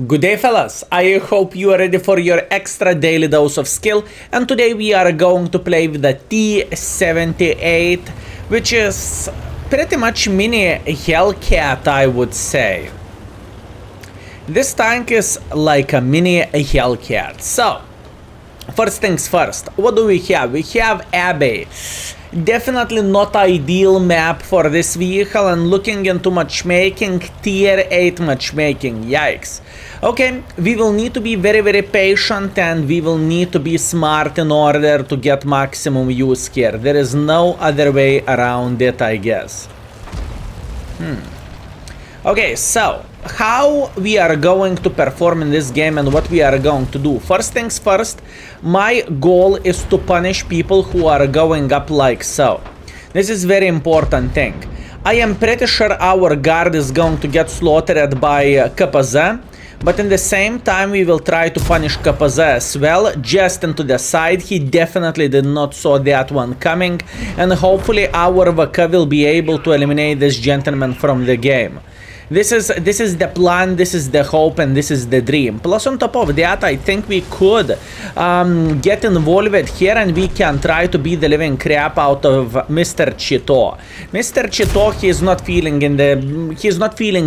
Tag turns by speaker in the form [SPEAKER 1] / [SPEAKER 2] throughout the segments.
[SPEAKER 1] Good day, fellas. I hope you are ready for your extra daily dose of skill, and today we are going to play with the T78, which is pretty much mini Hellcat, I would say. This tank is like a mini Hellcat. So, first things first, what do we have? We have Abbey. Definitely not ideal map for this vehicle, and looking into matchmaking, tier 8 matchmaking, yikes. Okay, we will need to be very patient, and we will need to be smart in order to get maximum use here. There is no other way around it, I guess. Okay, so how we are going to perform in this game and what we are going to do. First things first, my goal is to punish people who are going up like so. This is very important thing. I am pretty sure our guard is going to get slaughtered by KPZ, but in the same time we will try to punish KPZ as well, just into the side. He definitely did not saw that one coming, and hopefully our VK will be able to eliminate this gentleman from the game. This is the plan, this is the hope, and this is the dream. Plus on top of that, I think we could get involved here, and we can try to beat the living crap out of Mr. Chito. Mr. Chito, he's not feeling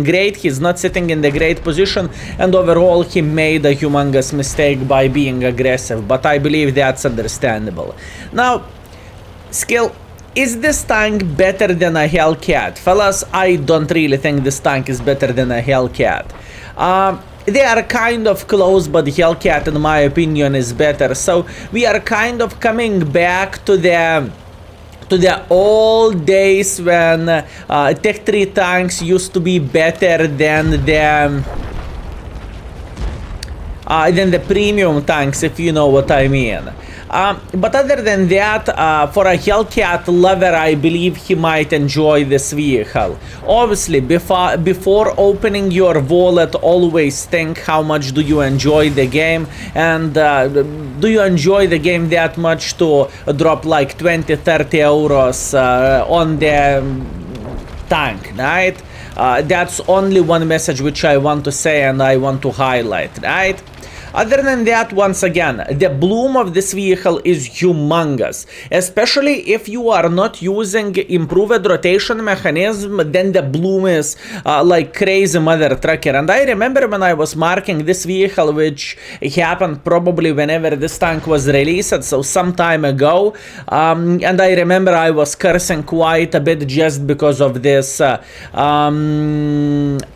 [SPEAKER 1] great, he's not sitting in the great position, and overall he made a humongous mistake by being aggressive, but I believe that's understandable. Now, skill. Is this tank better than a Hellcat? Fellas, I don't really think this tank is better than a Hellcat. They are kind of close, but Hellcat, in my opinion, is better. So we are kind of coming back to the old days when Tech 3 tanks used to be better than the premium tanks, if you know what I mean. But other than that, for a Hellcat lover, I believe he might enjoy this vehicle. Obviously, before opening your wallet, always think how much do you enjoy the game, and do you enjoy the game that much to drop like 20-30 euros on the tank, right? That's only one message which I want to say and I want to highlight, right? Other than that, once again, the bloom of this vehicle is humongous. Especially if you are not using improved rotation mechanism, then the bloom is like crazy mother trucker. And I remember when I was marking this vehicle, which happened probably whenever this tank was released, so some time ago. And I remember I was cursing quite a bit just because of this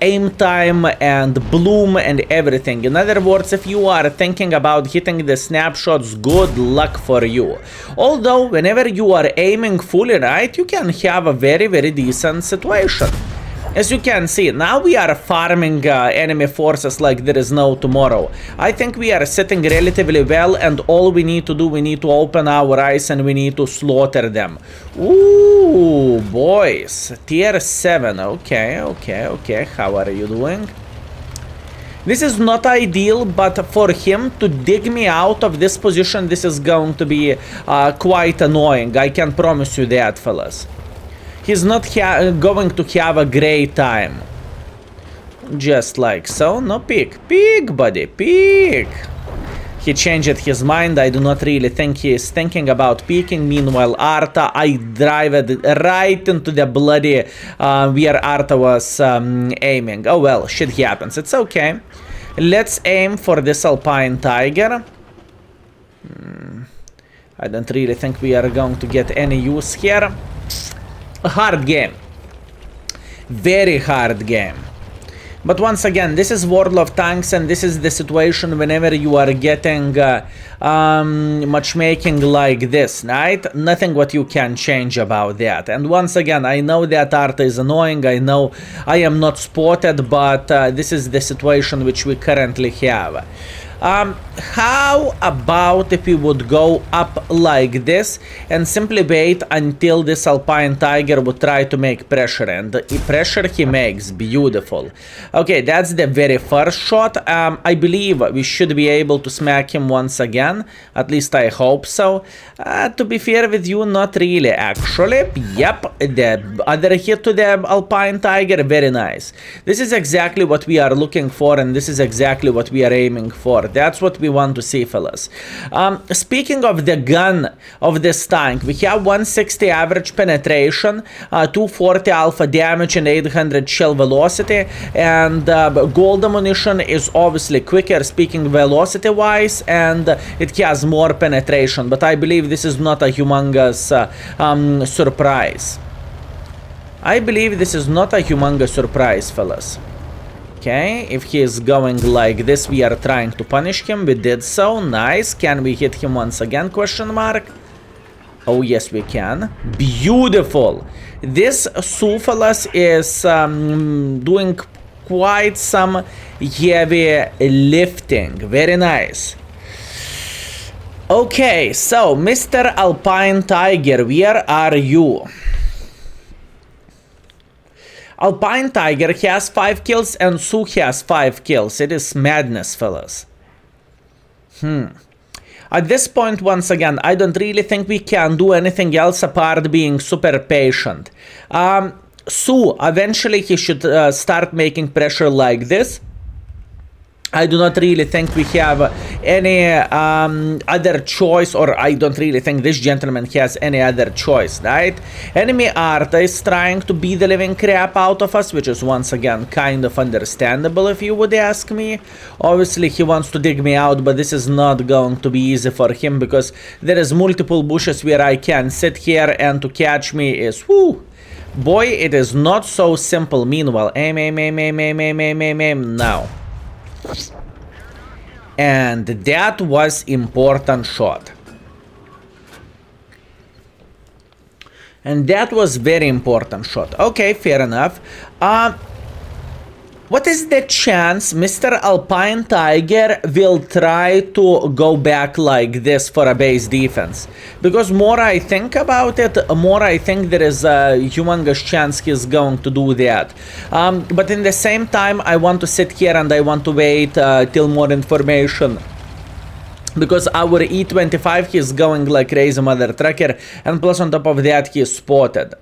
[SPEAKER 1] aim time and bloom and everything. In other words, if you are thinking about hitting the snapshots, good luck for you. Although whenever you are aiming fully right, you can have a very decent situation. As you can see, now we are farming enemy forces like there is no tomorrow. I think we are sitting relatively well, and all we need to do, we need to open our eyes and we need to slaughter them. Ooh, boys, tier 7, okay, how are you doing? This is not ideal, but for him to dig me out of this position, this is going to be quite annoying. I can promise you that, fellas. He's not going to have a great time. Just like so. No, peek, buddy, peek. He changed his mind. I do not really think he is thinking about peeking. Meanwhile, Arta, I drive it right into the bloody where Arta was aiming. Oh well, shit happens. It's okay. Let's aim for this Alpine Tiger. I don't really think we are going to get any use here. A hard game. Very hard game. But once again, this is World of Tanks, and this is the situation whenever you are getting matchmaking like this, right? Nothing what you can change about that. And once again, I know that Arta is annoying, I know I am not spotted, but this is the situation which we currently have. How about if we would go up like this and simply wait until this Alpine Tiger would try to make pressure, and the pressure he makes, beautiful. Okay, that's the very first shot. I believe we should be able to smack him once again, at least I hope so. To be fair with you, not really actually. Yep, the other hit to the Alpine Tiger, very nice. This is exactly what we are looking for, and this is exactly what we are aiming for. That's what we want to see, fellas. Speaking of the gun of this tank, we have 160 average penetration, 240 alpha damage and 800 shell velocity, and gold ammunition is obviously quicker speaking velocity wise, and it has more penetration, but I believe this is not a humongous surprise. I believe this is not a humongous surprise, fellas. Okay, if he is going like this, we are trying to punish him. We did so. Nice. Can we hit him once again? Question mark. Oh, yes, we can. Beautiful. This Suphalas is doing quite some heavy lifting. Very nice. Okay, so Mr. Alpine Tiger, where are you? Alpine Tiger has 5 kills and Su has 5 kills. It is madness, fellas. At this point, once again, I don't really think we can do anything else apart being super patient. Su, eventually he should start making pressure like this. I do not really think we have any other choice, or I don't really think this gentleman has any other choice, right? Enemy Arta is trying to beat the living crap out of us, which is once again kind of understandable if you would ask me. Obviously he wants to dig me out, but this is not going to be easy for him because there is multiple bushes where I can sit here, and to catch me is, whoo, boy, it is not so simple. Meanwhile, aim, now. And that was important shot. And that was very important shot. Okay, fair enough. What is the chance Mr. Alpine Tiger will try to go back like this for a base defense? Because more I think about it, more I think there is a humongous chance he's going to do that. But in the same time, I want to sit here and I want to wait till more information. Because our E25, he's going like crazy mother trucker, and plus on top of that, he's spotted.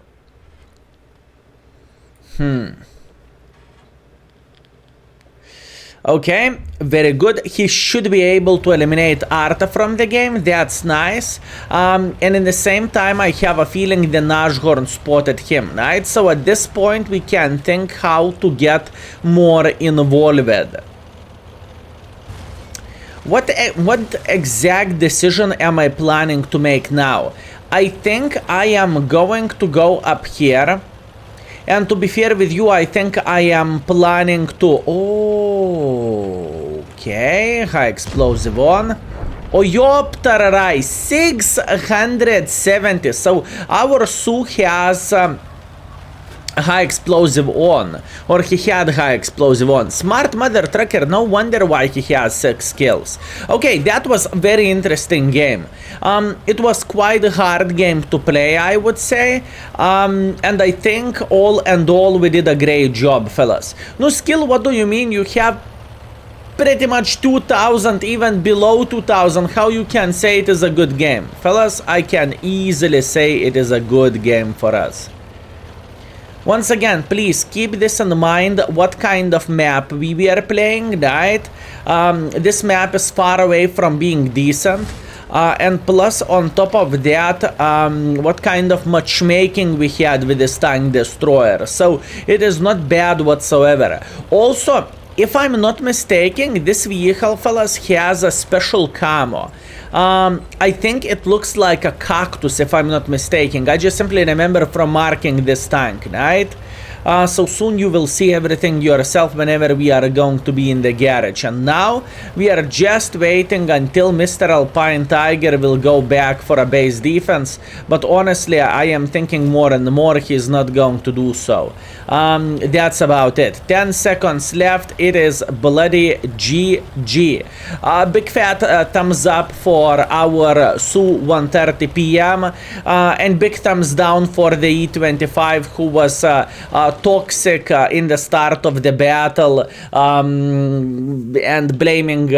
[SPEAKER 1] Okay, very good. He should be able to eliminate Arta from the game. That's nice. And in the same time, I have a feeling the Nashorn spotted him, right? So at this point, we can think how to get more involved. What exact decision am I planning to make now? I think I am going to go up here. And to be fair with you, I think I am planning to... Okay, high explosive on. Oyoptararai, 670. So our Su has high explosive on. Or he had high explosive on. Smart mother trucker, no wonder why he has 6 kills. Okay, that was a very interesting game. It was quite a hard game to play, I would say. And I think all in all we did a great job, fellas. No skill, what do you mean? You have pretty much 2000, even below 2000. How you can say it is a good game? Fellas, I can easily say it is a good game for us. Once again, please keep this in mind, what kind of map we were playing, right? This map is far away from being decent. And plus, on top of that, what kind of matchmaking we had with this tank destroyer. So, it is not bad whatsoever. Also, if I'm not mistaken, this vehicle, fellas, has a special camo. I think it looks like a cactus, if I'm not mistaken. I just simply remember from marking this tank, right? So soon you will see everything yourself whenever we are going to be in the garage. And now we are just waiting until Mr. Alpine Tiger will go back for a base defense. But honestly, I am thinking more and more he's not going to do so. That's about it. 10 seconds left. It is bloody GG. Big fat thumbs up for our Su 1:30 p.m. And big thumbs down for the E25 who was toxic in the start of the battle and blaming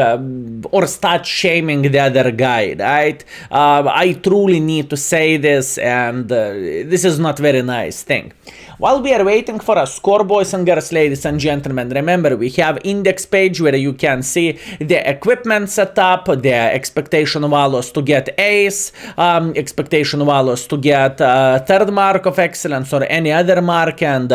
[SPEAKER 1] or start shaming the other guy, right? I truly need to say this, and this is not very nice thing. While we are waiting for a score, boys and girls, ladies and gentlemen, remember we have index page where you can see the equipment setup, the expectation values to get ace, expectation values to get third mark of excellence or any other mark, and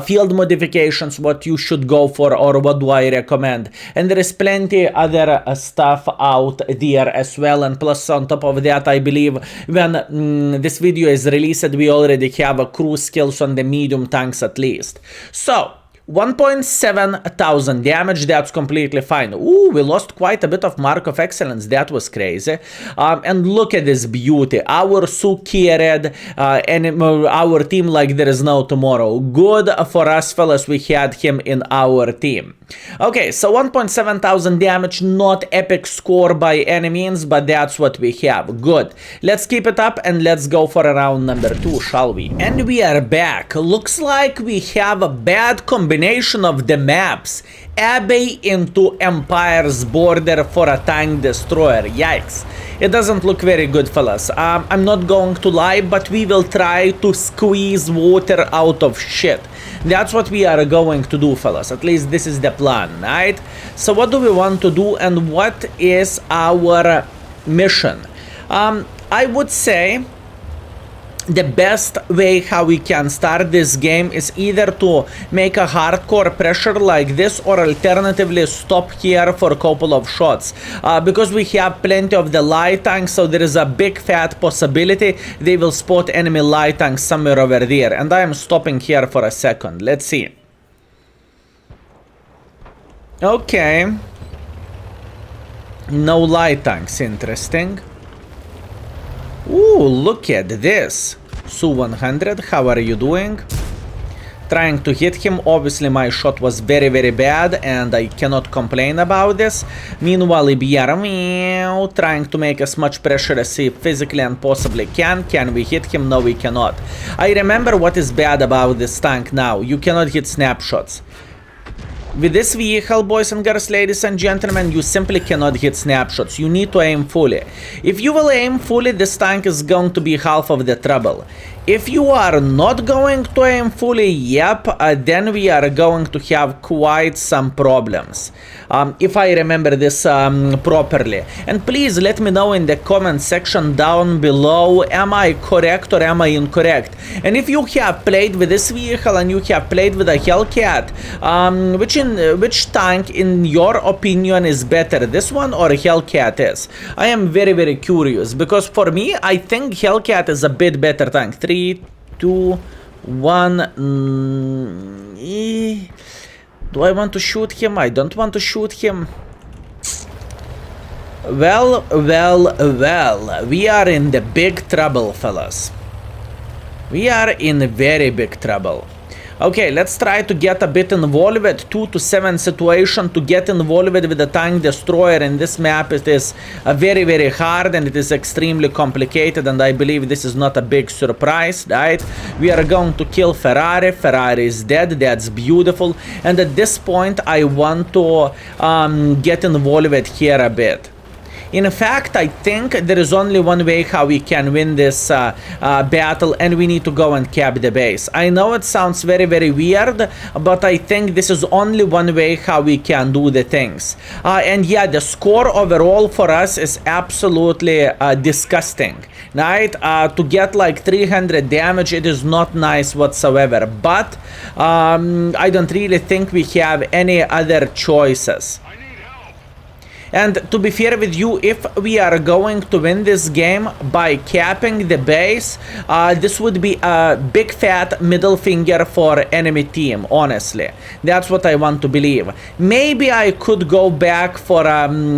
[SPEAKER 1] field modifications, what you should go for or what do I recommend. And there is plenty other stuff out there as well. And plus on top of that, I believe when this video is released, we already have a crew skills on the medium tanks at least. So 1.7 thousand damage, that's completely fine. Ooh, we lost quite a bit of mark of excellence, that was crazy. And look at this beauty, our Su carried and our team like there is no tomorrow. Good for us fellas, we had him in our team. Okay, so 1.7 thousand damage, not epic score by any means, but that's what we have. Good, let's keep it up and let's go for round number 2, shall we? And we are back. Looks like we have a bad combination of the maps. Abbey into Empire's border for a tank destroyer. Yikes. It doesn't look very good, fellas. I'm not going to lie, but we will try to squeeze water out of shit. That's what we are going to do, fellas. At least this is the plan, right? So what do we want to do and what is our mission? I would say the best way how we can start this game is either to make a hardcore pressure like this or alternatively stop here for a couple of shots. Because we have plenty of the light tanks, so there is a big fat possibility they will spot enemy light tanks somewhere over there. And I am stopping here for a second. Let's see. Okay. No light tanks, interesting. Ooh, look at this. Su 100, how are you doing? Trying to hit him. Obviously my shot was very bad and I cannot complain about this. Meanwhile, BR trying to make as much pressure as he physically and possibly can. Can we hit him? No, we cannot. I remember what is bad about this tank now. You cannot hit snapshots. With this vehicle, boys and girls, ladies and gentlemen, you simply cannot hit snapshots. You need to aim fully. If you will aim fully, this tank is going to be half of the trouble. If you are not going to aim fully, yep, then we are going to have quite some problems. If I remember this properly. And please let me know in the comment section down below, am I correct or am I incorrect? And if you have played with this vehicle and you have played with a Hellcat, which tank in your opinion is better, this one or Hellcat is? I am very curious, because for me, I think Hellcat is a bit better tank. 3, 2, 1. Do I want to shoot him? I don't want to shoot him. Well, we are in the big trouble, fellas. We are in very big trouble. Okay, let's try to get a bit involved with 2 to 7 situation. To get involved with the tank destroyer in this map, it is very hard and it is extremely complicated, and I believe this is not a big surprise, right? We are going to kill Ferrari. Ferrari is dead. That's beautiful. And at this point, I want to get involved with here a bit. In fact, I think there is only one way how we can win this battle, and we need to go and cap the base. I know it sounds very weird, but I think this is only one way how we can do the things. And yeah, the score overall for us is absolutely disgusting, right? To get like 300 damage, it is not nice whatsoever, but I don't really think we have any other choices. And to be fair with you, if we are going to win this game by capping the base, this would be a big fat middle finger for enemy team, honestly. That's what I want to believe. Maybe I could go back for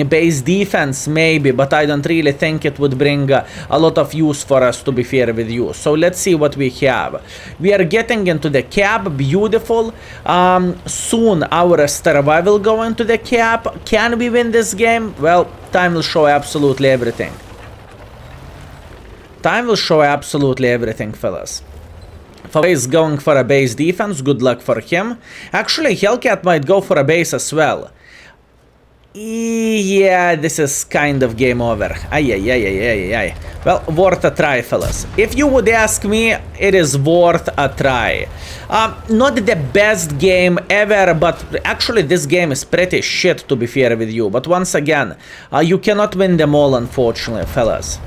[SPEAKER 1] base defense, maybe, but I don't really think it would bring a lot of use for us, to be fair with you. So let's see what we have. We are getting into the cap, beautiful. Soon our survival go into the cap. Can we win this game? Well, time will show absolutely everything. Time will show absolutely everything, fellas. Faway is going for a base defense. Good luck for him. Actually, Hellcat might go for a base as well. Yeah, this is kind of game over. Ay. Well, worth a try, fellas. If you would ask me, it is worth a try. Not the best game ever, but actually this game is pretty shit, to be fair with you. But once again, you cannot win them all, unfortunately, fellas.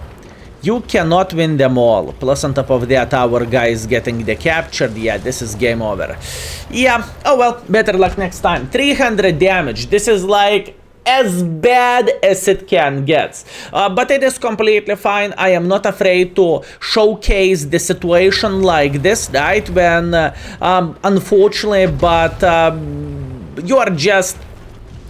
[SPEAKER 1] You cannot win them all. Plus on top of that, our guy is getting the captured. Yeah, this is game over. Yeah, oh well, better luck next time. 300 damage. This is like as bad as it can get. But it is completely fine. I am not afraid to showcase the situation like this, right? When, unfortunately, but you are just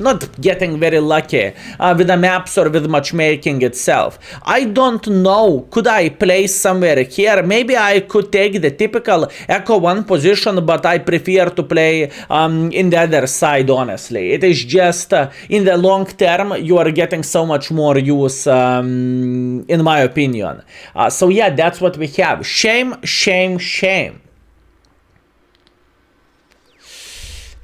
[SPEAKER 1] not getting very lucky with the maps or with matchmaking itself. I don't know, could I place somewhere here? Maybe I could take the typical Echo 1 position, but I prefer to play in the other side, honestly. It is just, in the long term, you are getting so much more use, in my opinion. So yeah, that's what we have. Shame.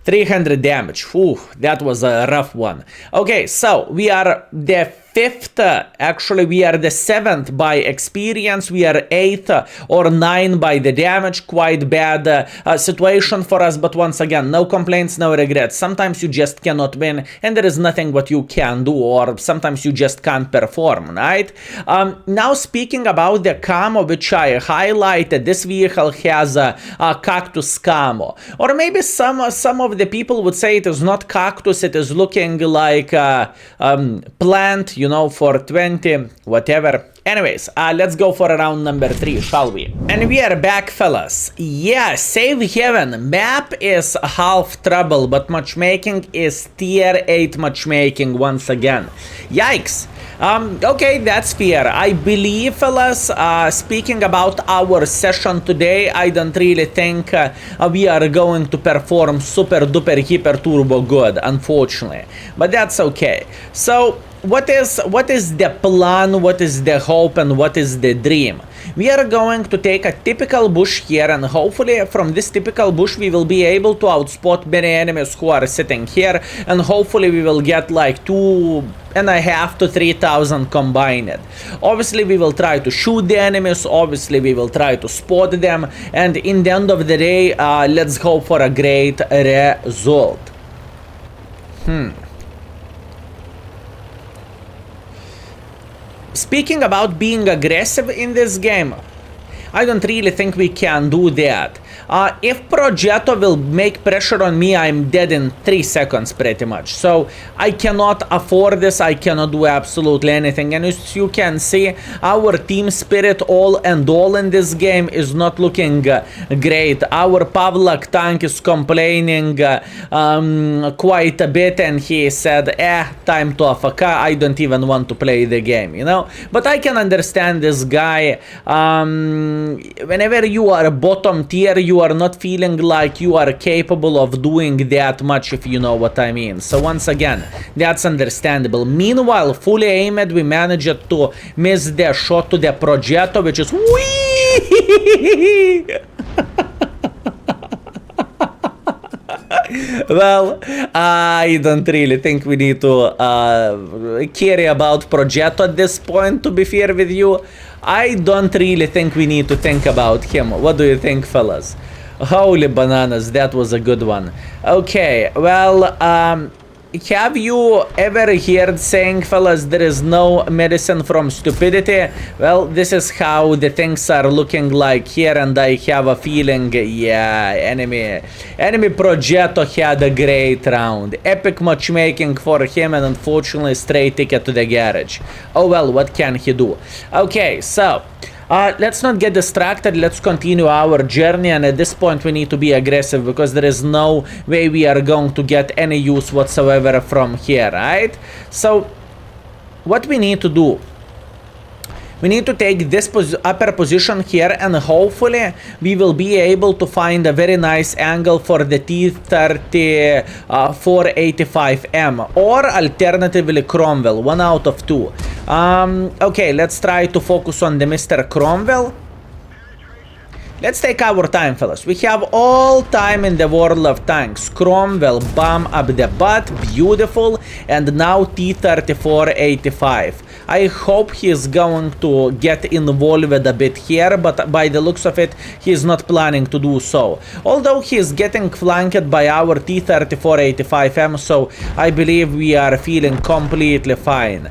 [SPEAKER 1] 300 damage. Ooh, that was a rough one. Okay, so we are the 5th, actually we are the 7th by experience, we are 8th or 9 by the damage. Quite bad situation for us, but once again, no complaints, no regrets. Sometimes you just cannot win and there is nothing what you can do, or sometimes you just can't perform, right? Now speaking about the camo which I highlighted, this vehicle has a cactus camo, or maybe some of the people would say it is not cactus, it is looking like a plant, you know, for 20, whatever. Anyways, let's go for round number 3, shall we? And we are back, fellas. Yeah, save heaven. Map is half trouble, but matchmaking is tier 8 matchmaking once again. Yikes. Okay, that's fair. I believe, fellas, speaking about our session today, I don't really think we are going to perform super duper hyper turbo good, unfortunately. But that's okay. So what is the plan, what is the hope, and what is the dream? We are going to take a typical bush here, and hopefully from this typical bush we will be able to outspot many enemies who are sitting here, and hopefully we will get like 2,500 to 3,000 combined. Obviously we will try to shoot the enemies, obviously we will try to spot them, and in the end of the day, let's hope for a great result. Speaking about being aggressive in this game, I don't really think we can do that. If Progetto will make pressure on me, I'm dead in 3 seconds pretty much. So I cannot afford this, I cannot do absolutely anything. And as you can see, our team spirit all in this game is not looking great. Our Pavlak tank is complaining quite a bit, and he said, time to AFK, I don't even want to play the game, you know? But I can understand this guy. Whenever you are bottom tier, you are not feeling like you are capable of doing that much, if you know what I mean. So once again, that's understandable. Meanwhile, fully aimed, we managed to miss the shot to the Progetto, which is well, I don't really think we need to care about Progetto at this point, to be fair with you. I don't really think we need to think about him. What do you think, fellas? Holy bananas, that was a good one. Okay, well, have you ever heard saying, fellas, there is no medicine from stupidity? Well, this is how the things are looking like here, and I have a feeling, yeah, enemy Progetto had a great round. Epic matchmaking for him, and unfortunately straight ticket to the garage. Oh well, what can he do? Okay, so let's not get distracted. Let's continue our journey, and at this point we need to be aggressive because there is no way we are going to get any use whatsoever from here, right? So what we need to do, we need to take this upper position here, and hopefully we will be able to find a very nice angle for the T-3485M, or alternatively Cromwell, one out of two. Okay, let's try to focus on the Mr. Cromwell. Let's take our time, fellas. We have all time in the world of tanks. Cromwell, bomb up the butt, beautiful, and now T-3485. I hope he is going to get involved a bit here, but by the looks of it, he is not planning to do so. Although he is getting flanked by our T-3485M, so I believe we are feeling completely fine.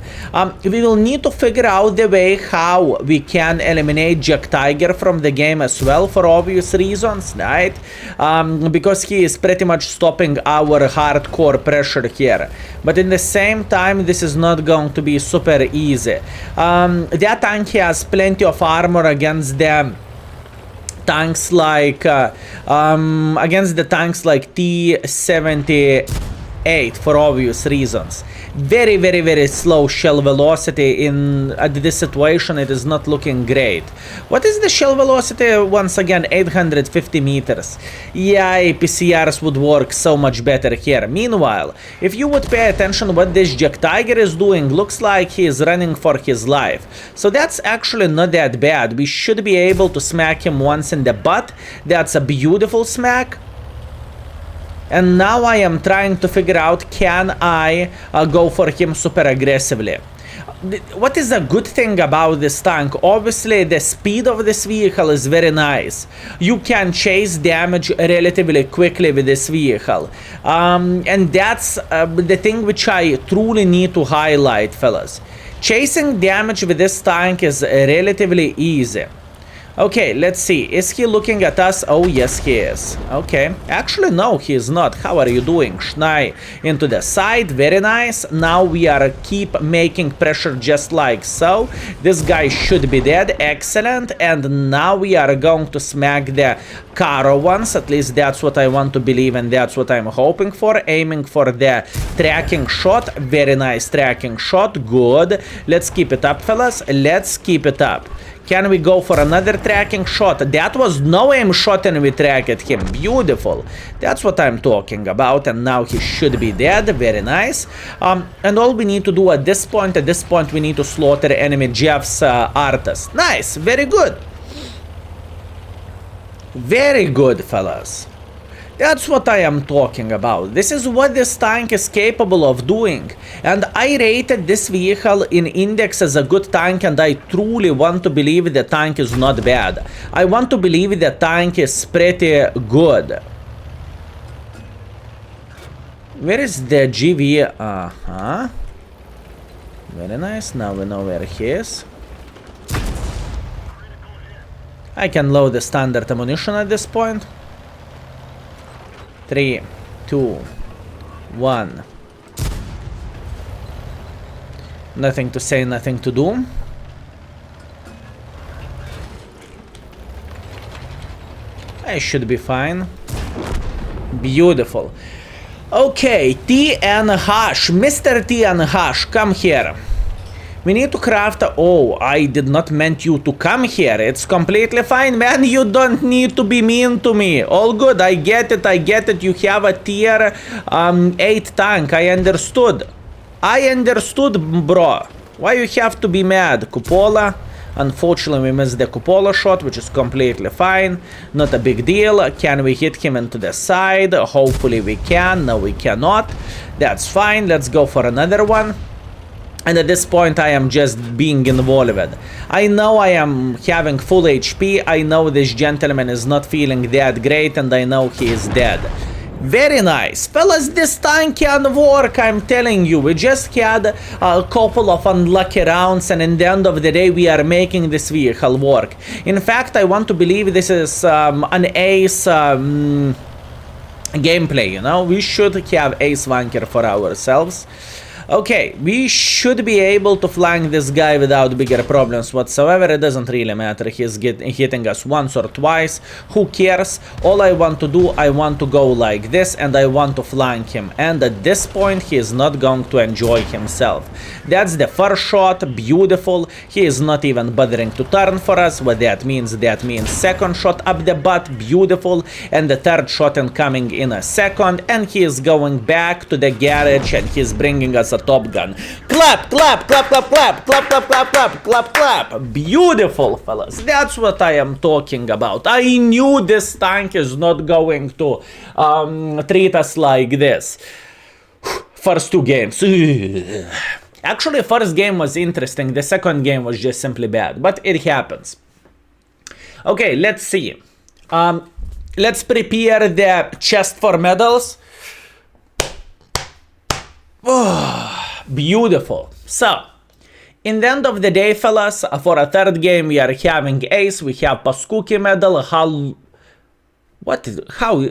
[SPEAKER 1] We will need to figure out the way how we can eliminate Jack Tiger from the game as well, for obvious reasons, right? Because he is pretty much stopping our hardcore pressure here. But in the same time, this is not going to be super easy. That tank has plenty of armor against the tanks like T78 for obvious reasons. Very, very, very slow shell velocity at this situation. It is not looking great. What is the shell velocity? Once again, 850 meters. Yeah, PCRs would work so much better here. Meanwhile, if you would pay attention what this Jack Tiger is doing, looks like he is running for his life. So that's actually not that bad. We should be able to smack him once in the butt. That's a beautiful smack. And now I am trying to figure out, can I go for him super aggressively? What is a good thing about this tank? Obviously, the speed of this vehicle is very nice. You can chase damage relatively quickly with this vehicle. And that's the thing which I truly need to highlight, fellas. Chasing damage with this tank is relatively easy. Okay, let's see. Is he looking at us? Oh, yes, he is. Okay. Actually, no, he is not. How are you doing? Schnei into the side. Very nice. Now we are keep making pressure just like so. This guy should be dead. Excellent. And now we are going to smack the Caro ones. At least that's what I want to believe, and that's what I'm hoping for. Aiming for the tracking shot. Very nice tracking shot. Good. Let's keep it up, fellas. Let's keep it up. Can we go for another tracking shot? That was no aim shot and we tracked him. Beautiful. That's what I'm talking about. And now he should be dead. Very nice. And all we need to do at this point, we need to slaughter enemy Jeff's Artus. Nice. Very good. Very good, fellas. That's what I am talking about. This is what this tank is capable of doing. And I rated this vehicle in Index as a good tank, and I truly want to believe the tank is not bad. I want to believe the tank is pretty good. Where is the GV? Very nice. Now we know where he is. I can load the standard ammunition at this point. 3, 2, 1. Nothing to say, nothing to do. I should be fine. Beautiful. Okay, TNH, Mr. TNH, come here. We need to craft a... Oh, I did not meant you to come here. It's completely fine, man. You don't need to be mean to me. All good. I get it. I get it. You have a tier 8 tank. I understood. I understood, bro. Why you have to be mad? Cupola. Unfortunately, we missed the Cupola shot, which is completely fine. Not a big deal. Can we hit him into the side? Hopefully we can. No, we cannot. That's fine. Let's go for another one. And at this point, I am just being involved. I know I am having full HP. I know this gentleman is not feeling that great, and I know he is dead. Very nice. Fellas, this tank can work, I'm telling you. We just had a couple of unlucky rounds, and in the end of the day, we are making this vehicle work. In fact, I want to believe this is an ace gameplay, you know? We should have ace wanker for ourselves. Okay, we should be able to flank this guy without bigger problems whatsoever. It doesn't really matter. He's hitting us once or twice. Who cares? All I want to do, I want to go like this, and I want to flank him. And at this point, he is not going to enjoy himself. That's the first shot. Beautiful. He is not even bothering to turn for us. What that means second shot up the butt. Beautiful. And the third shot incoming in a second. And he is going back to the garage, and he's bringing us a Top Gun. Clap, clap, clap, clap, clap, clap, clap, clap, clap, clap, clap. Beautiful, fellas. That's what I am talking about. I knew this tank is not going to treat us like this. First two games. Actually, first game was interesting. The second game was just simply bad. But it happens. Okay, let's see. Let's prepare the chest for medals. Oh, beautiful. So, in the end of the day, fellas, for a third game, we are having ace. We have Paskuki medal. How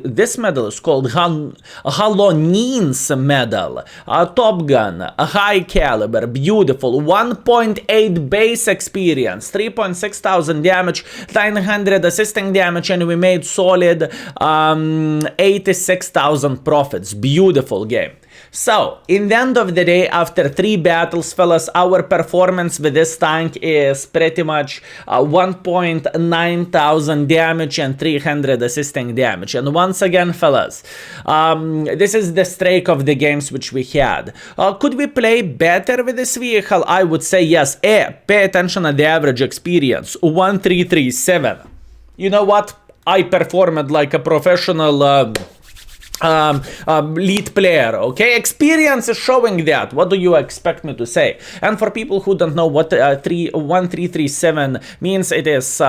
[SPEAKER 1] this medal is called? Halonin's medal. Top Gun. A high caliber. Beautiful. 1.8 base experience. 3.6 thousand damage. 900 assisting damage. And we made solid 86,000 profits. Beautiful game. So, in the end of the day, after 3 battles, fellas, our performance with this tank is pretty much 1.9 thousand damage and 300 assisting damage. And once again, fellas, this is the streak of the games which we had. Could we play better with this vehicle? I would say yes. Pay attention to the average experience. 1337. You know what? I performed like a professional lead player, okay? Experience is showing that. What do you expect me to say? And for people who don't know what 1337 means, it is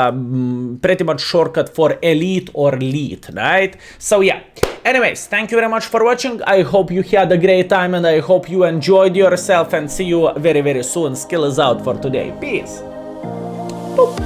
[SPEAKER 1] pretty much shortcut for elite or lead, right? So yeah. Anyways, thank you very much for watching. I hope you had a great time, and I hope you enjoyed yourself, and see you very, very soon. Skill is out for today. Peace. Boop.